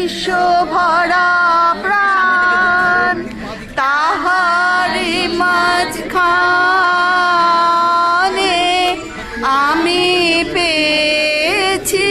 বিশ্বভরা প্রাণ তাহারি মাঝখানে আমি পেয়েছি।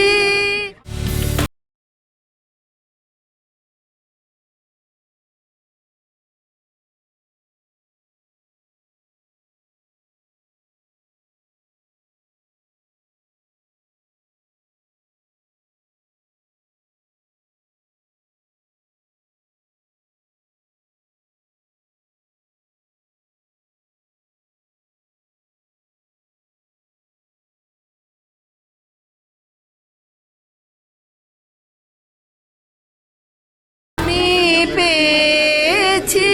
পেয়েছি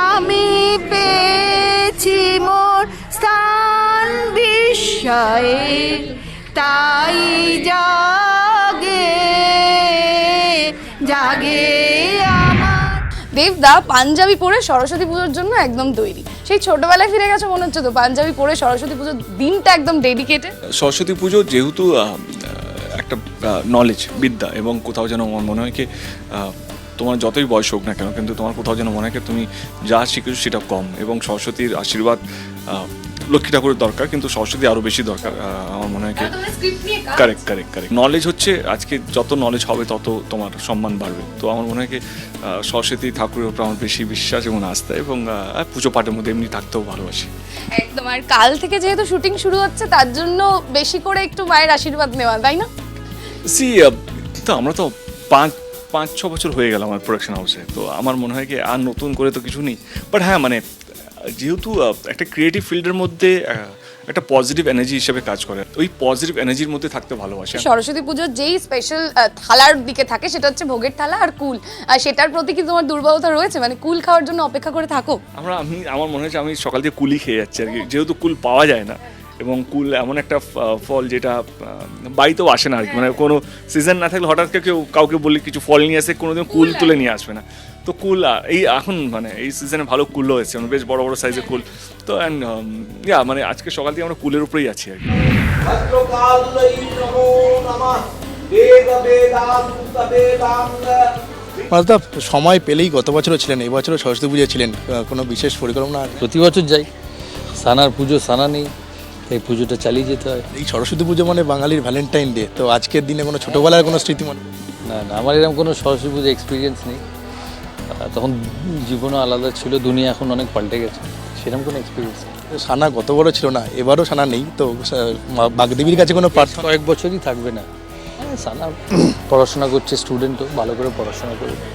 আমি পেয়েছি মোর স্থান বিস্ময়ে, তাই জাগে জাগে আমার। দেবদা পাঞ্জাবি পরে সরস্বতী পুজোর জন্য একদম তৈরি। সেই ছোটবেলায় ফিরে গেছে মনে হচ্ছে তো, পাঞ্জাবি পরে সরস্বতী পুজোর দিনটা একদম ডেডিকেটেড। সরস্বতী পুজো যেহেতু একটা নলেজ বিদ্যা, এবং কোথাও যেন আমার মনে হয় কি তোমার যতই বয়স হোক না কেন, কিন্তু তোমার কোথাও যেন মনে হয় কি তুমি যা শিখেছো সেটা কম, এবং সরস্বতীর আশীর্বাদ লক্ষ্মী ঠাকুরের দরকার, কিন্তু সরস্বতী আরও বেশি দরকার আমার মনে হয় কি। Correct correct correct. নলেজ হচ্ছে আজকে যত নলেজ হবে তত তোমার সম্মান বাড়বে। তো আমার মনে হয় কি সরস্বতী ঠাকুরের উপর আমার বেশি বিশ্বাস এবং আস্থা, এবং পুজো পাঠের মধ্যে এমনি থাকতেও ভালোবাসি একদম। আর কাল থেকে যেহেতু শুটিং শুরু হচ্ছে, তার জন্য বেশি করে একটু মায়ের আশীর্বাদ নেওয়া, তাই না? তো আমরা তো 5-6 বছর হয়ে গেল আমার প্রোডাকশন হাউসে, তো আমার মনে হয় কি আর নতুন করে তো কিছু নেই। বাট হ্যাঁ, মানে যেহেতু একটা ক্রিয়েটিভ ফিল্ডের মধ্যে একটা পজিটিভ এনার্জি হিসেবে কাজ করে, ওই পজিটিভ এনার্জির মধ্যে থাকতে ভালোবাসে। সরস্বতী পুজোর যেই স্পেশাল থালার দিকে থাকে সেটা হচ্ছে ভোগের থালা আর কুল, আর সেটার প্রতি কি তোমার দুর্বলতা রয়েছে? মানে কুল খাওয়ার জন্য অপেক্ষা করে থাকো? আমার মনে হচ্ছে আমি সকাল থেকে কুলই খেয়ে যাচ্ছি আর কি, যেহেতু কুল পাওয়া যায় না, এবং কুল এমন একটা ফল যেটা বাড়িতেও আসে না আর কি। মানে কোনো সিজন না থাকলে হঠাৎ কাউকে বললে কিছু ফল নিয়ে আসে, কোনোদিন কুল তুলে নিয়ে আসবে না। তো কুল এই এখন মানে এই সিজনে ভালো কুলও এসেছে, মানে বেশ বড় বড় সাইজের কুল। তো মানে আজকে সকাল থেকে আমরা কুলের উপরেই আছি আর কি। তো সময় পেলেই গত বছরও ছিলেন, এই বছরও সরস্বতী পুজো ছিলেন, কোনো বিশেষ পরিকল্পনা? প্রতি বছর যাই, সানার পুজো সানা নেই, তাই পুজোটা চালিয়ে যেতে হয়। এই সরস্বতী পুজো মানে বাঙালির ভ্যালেন্টাইন ডে, তো আজকের দিনে কোনো ছোটোবেলার কোনো স্মৃতি মনে? না না, আমার এরকম কোনো সরস্বতী পুজো এক্সপিরিয়েন্স নেই। তখন জীবনও আলাদা ছিল, দুনিয়া এখন অনেক পাল্টে গেছে, সেরকম কোনো এক্সপিরিয়েন্স নেই। সানা গত বড় ছিল না, এবারও সানা নেই, তো বাগদেবীর কাছে কোনো প্রার্থনা? কয়েক বছরই থাকবে না। সানা পড়াশোনা করছে, স্টুডেন্টও ভালো করে পড়াশোনা করবে।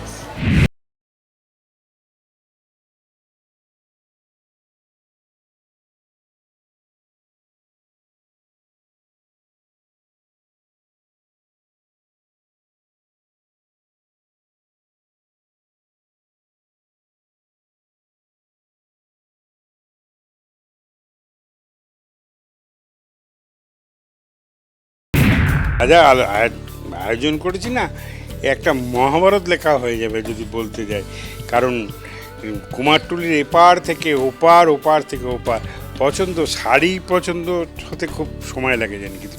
আচ্ছা, আয়োজন করেছি না, একটা মহাভারত লেখা হয়ে যাবে যদি বলতে যাই। কারণ কুমারটুলির এপার থেকে ওপার, ওপার থেকে ওপার পছন্দ, শাড়ি পছন্দ হতে খুব সময় লাগে জানি, কিন্তু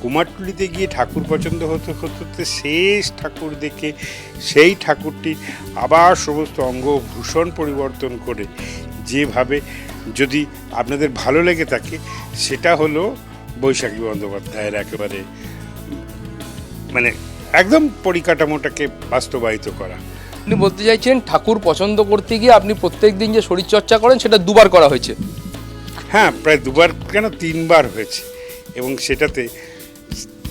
কুমারটুলিতে গিয়ে ঠাকুর পছন্দ হতে হতে শেষ ঠাকুর দেখে সেই ঠাকুরটি আবার সমস্ত অঙ্গভূষণ পরিবর্তন করে যেভাবে যদি আপনাদের ভালো লেগে থাকে, সেটা হলো বৈশাখী বন্দ্যোপাধ্যায়ের একেবারে মানে একদম পরিকাঠামোটাকে বাস্তবায়িত করা। আপনি বলতে চাইছেন ঠাকুর পছন্দ করতে গিয়ে আপনি প্রত্যেক দিন যে শরীরচর্চা করেন সেটা দুবার করা হয়েছে? হ্যাঁ, প্রায় দুবার কেন 3বার হয়েছে। এবং সেটাতে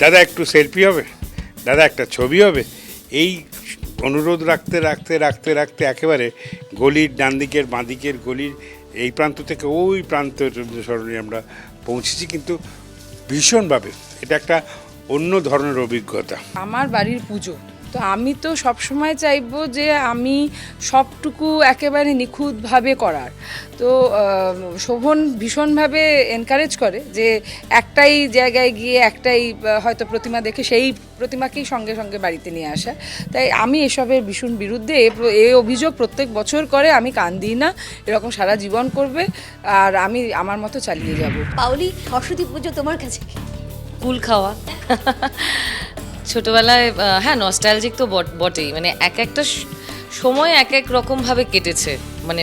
দাদা একটু সেলফি হবে, দাদা একটা ছবি হবে, এই অনুরোধ রাখতে রাখতে রাখতে রাখতে একেবারে গলির ডান দিকের বাঁ দিকের গলির এই প্রান্ত থেকে ওই প্রান্তের স্মরণে আমরা পৌঁছেছি। কিন্তু ভীষণভাবে এটা একটা অন্য ধরনের অভিজ্ঞতা। আমার বাড়ির পুজো, তো আমি তো সবসময় চাইবো যে আমি সবটুকু একেবারে নিখুঁতভাবে করার। তো শোভন ভীষণভাবে এনকারেজ করে যে একটাই জায়গায় গিয়ে একটাই হয়তো প্রতিমা দেখে সেই প্রতিমাকেই সঙ্গে সঙ্গে বাড়িতে নিয়ে আসা। তাই আমি এসবের ভীষণ বিরুদ্ধে। এই অভিযোগ প্রত্যেক বছর করে, আমি কান দিই না, এরকম সারা জীবন করবে আর আমি আমার মতো চালিয়ে যাব। পাউলি, সরস্বতী পুজো তোমার কাছে কি? কুল খাওয়া, ছোটবেলায় হ্যাঁ নস্টালজিক তো বটেই, মানে এক একটা সময় এক এক রকমভাবে কেটেছে, মানে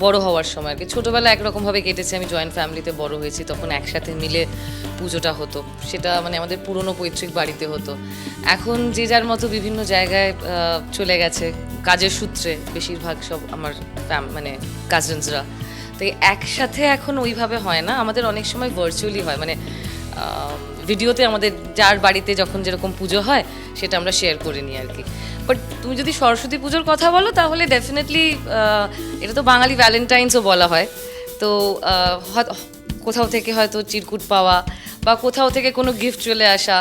বড় হওয়ার সময় আর কি। ছোটোবেলা একরকমভাবে কেটেছে, আমি জয়েন্ট ফ্যামিলিতে বড় হয়েছি, তখন একসাথে মিলে পুজোটা হতো, সেটা মানে আমাদের পুরনো পৈতৃক বাড়িতে হতো। এখন যে যার মতো বিভিন্ন জায়গায় চলে গেছে কাজের সূত্রে, বেশিরভাগ সব আমার মানে কাজিনসরা, তো একসাথে এখন ওইভাবে হয় না, আমাদের অনেক সময় ভার্চুয়ালি হয়, মানে ভিডিওতে আমাদের যার বাড়িতে যখন যেরকম পুজো হয় সেটা আমরা শেয়ার করে নিই আর কি। বাট তুমি যদি সরস্বতী পুজোর কথা বলো তাহলে ডেফিনেটলি এটা তো বাঙালি ভ্যালেন্টাইন্সও বলা হয়, তো কোথাও থেকে হয়তো চিরকুট পাওয়া বা কোথাও থেকে কোনো গিফট চলে আসা,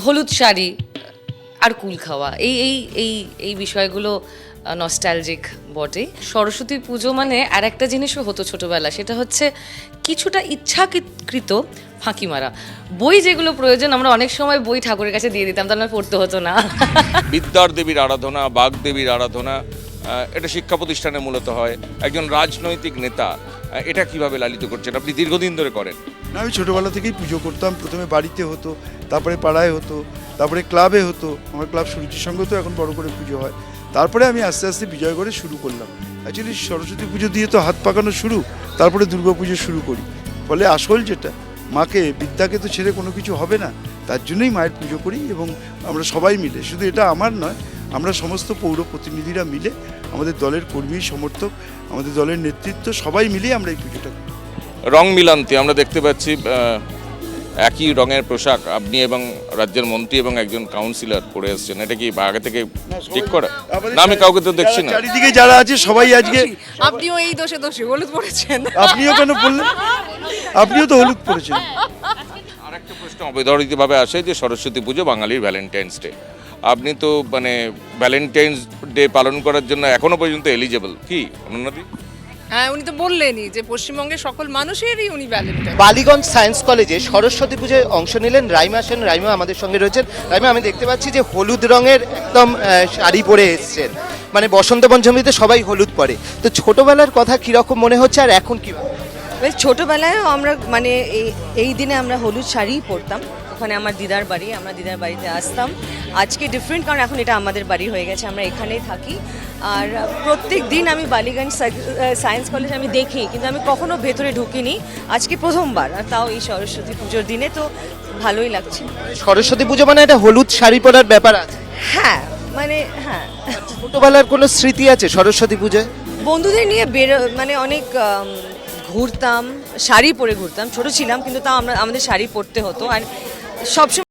হলুদ শাড়ি আর কুল খাওয়া, এই এই এই এই বিষয়গুলো নস্টালজিক বটে। সরস্বতী পুজো মানে আর একটা জিনিসও হতো ছোটোবেলা, সেটা হচ্ছে কিছুটা ইচ্ছাকৃত ফাঁকি মারা। বই যেগুলো প্রয়োজন আমরা অনেক সময় বই ঠাকুরের কাছে দিয়ে দিতাম, তার পড়তে হতো না। বিদ্যার দেবীর আরাধনা, বাগ দেবীর আরাধনা, এটা শিক্ষা প্রতিষ্ঠানে মূলত হয়। একজন রাজনৈতিক নেতা এটা কিভাবে লালিত করছেন, আপনি দীর্ঘদিন ধরে করেন? না, আমি ছোটোবেলা থেকেই পুজো করতাম। প্রথমে বাড়িতে হতো, তারপরে পাড়ায় হতো, তারপরে ক্লাবে হতো। আমার ক্লাব সুরুচির সঙ্গে তো এখন বড় করে পুজো হয়। তারপরে আমি আস্তে আস্তে বিজয়গড়ে শুরু করলাম। অ্যাকচুয়ালি সরস্বতী পুজো দিয়ে তো হাত পাকানো শুরু, তারপরে দুর্গা পুজো শুরু করি। ফলে আসল যেটা মাকে, বিদ্যাকে তো ছেড়ে কোনো কিছু হবে না, তার জন্যই মায়ের পুজো করি। এবং আমরা সবাই মিলে, শুধু এটা আমার নয়, আমরা সমস্ত পৌর প্রতিনিধিরা মিলে, আমাদের দলের কর্মী সমর্থক, আমাদের দলের নেতৃত্ব, সবাই মিলে আমরা এই পুজোটা করি। রং মিলান্তি আমরা দেখতে পাচ্ছি, একই রঙের পোশাক আপনি এবং রাজ্যের মন্ত্রী এবং একজন কাউন্সিলর পরে এসেছেন, এটা কি আগে থেকে ঠিক করা? না, আমি কাউকে তো দেখছি না। চারিদিকে যারা আছে সবাই আজকে। আপনিও এই দোষে হলুদ পড়েছেন। আপনিও কেন বললেন? আপনিও তো হলুদ পড়েছেন। আরেকটা প্রশ্ন অবধারিতভাবে আসে যে সরস্বতী পুজো বাঙালির ভ্যালেন্টাইন্স ডে, আপনি তো মানে ভ্যালেন্টাইন্স ডে পালন করার জন্য এখনো পর্যন্ত এলিজেবল কি অনন্যাদি? হ্যাঁ, উনি তো বললেনই যে পশ্চিমবঙ্গের সকল মানুষেরই উনি ভ্যালেন্টাইন। বালিগঞ্জ সায়েন্স কলেজে সরস্বতী পুজোয় অংশ নিলেন রাইমা সেন। রাইমা আমাদের সঙ্গে রয়েছেন। রাইমা, আমি দেখতে পাচ্ছি যে হলুদ রঙের একদম শাড়ি পরে এসছেন, মানে বসন্ত পঞ্চমীতে সবাই হলুদ পরে, তো ছোটবেলার কথা কিরকম মনে হচ্ছে আর এখন কি? ছোটবেলায় আমরা মানে এই দিনে আমরা হলুদ শাড়িই পরতাম। ওখানে আমার দিদার বাড়ি, আমরা দিদার বাড়িতে আসতাম। আজকে ডিফারেন্ট, কারণ এখন এটা আমাদের বাড়ি হয়ে গেছে, আমরা এখানেই থাকি। আর প্রত্যেক দিন আমি বালিগঞ্জ সায়েন্স কলেজ আমি দেখি, কিন্তু আমি কখনো ভেতরে ঢুকিনি, আজকে প্রথমবার, আর তাও এই সরস্বতী পুজোর দিনে, তো ভালোই লাগছে। সরস্বতী পুজো মানে একটা হলুদ শাড়ি পরার ব্যাপার আছে? হ্যাঁ, মানে হ্যাঁ। ছোটবেলার কোনো স্মৃতি আছে সরস্বতী পুজোয়? বন্ধুদের নিয়ে মানে অনেক ঘুরতাম, শাড়ি পরে ঘুরতাম। ছোট ছিলাম কিন্তু তাও আমাদের শাড়ি পরতে হতো। আর সবসময়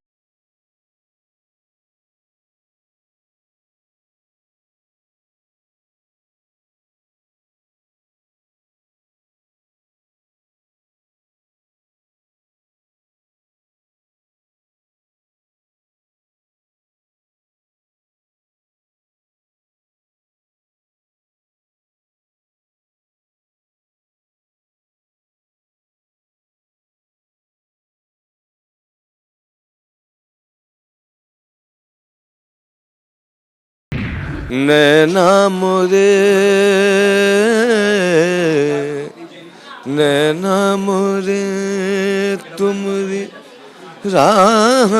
नैना मोरे नैना मोरे तुमरी राह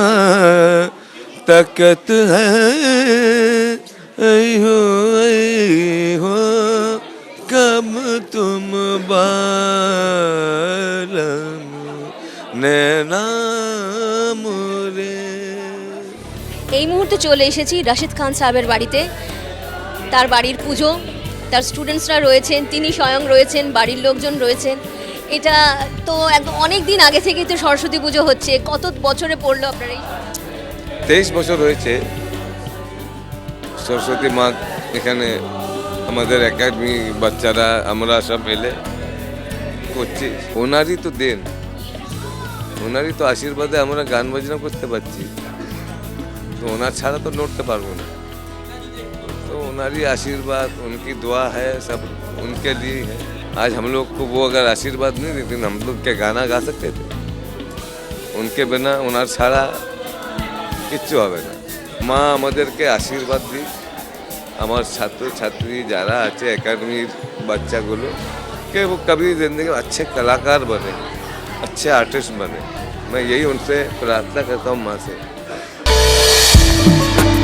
तकत है ऐ हो कब तुम बालम नैना मोरे। এই মুহূর্তে চলে এসেছি রাশিদ খান সাহেবের বাড়িতে। তার বাড়ির পুজো, তার স্টুডেন্টসরা রয়েছেন, তিনি স্বয়ং রয়েছেন, বাড়ির লোকজন রয়েছেন। এটা তো একদম অনেক দিন আগে থেকেই তো সরস্বতী পুজো হচ্ছে। কত বছরে পড়লো আপনার এই? 23 বছর হয়েছে সরস্বতী মা এখানে আমাদের একাডেমি বাচ্চারা আমরা সব মিলে করছি। ওনারই তো দেন, ওনারই তো আশীর্বাদে আমরা গান বাজনা করতে পারছি, तो ओनार छाड़ा तो लौटते पारबो ना। तो ओनारी आशीर्वाद, उनकी दुआ है, सब उनके लिए है। आज हम लोग को वो अगर आशीर्वाद नहीं देते हम लोग क्या गाना गा सकते थे? उनके बिना ओनार छाड़ा किच्छु হবে না। মা আমাদেরকে আশীর্বাদ দিই, আমার ছাত্রছাত্রী যারা আছে একাডেমির বাচ্চাগুলো कि वो कभी जिंदगी में अच्छे कलाकार बने, अच्छे आर्टिस्ट बने। मैं यही उनसे प्रार्थना करता हूँ माँ से। নমস্কার।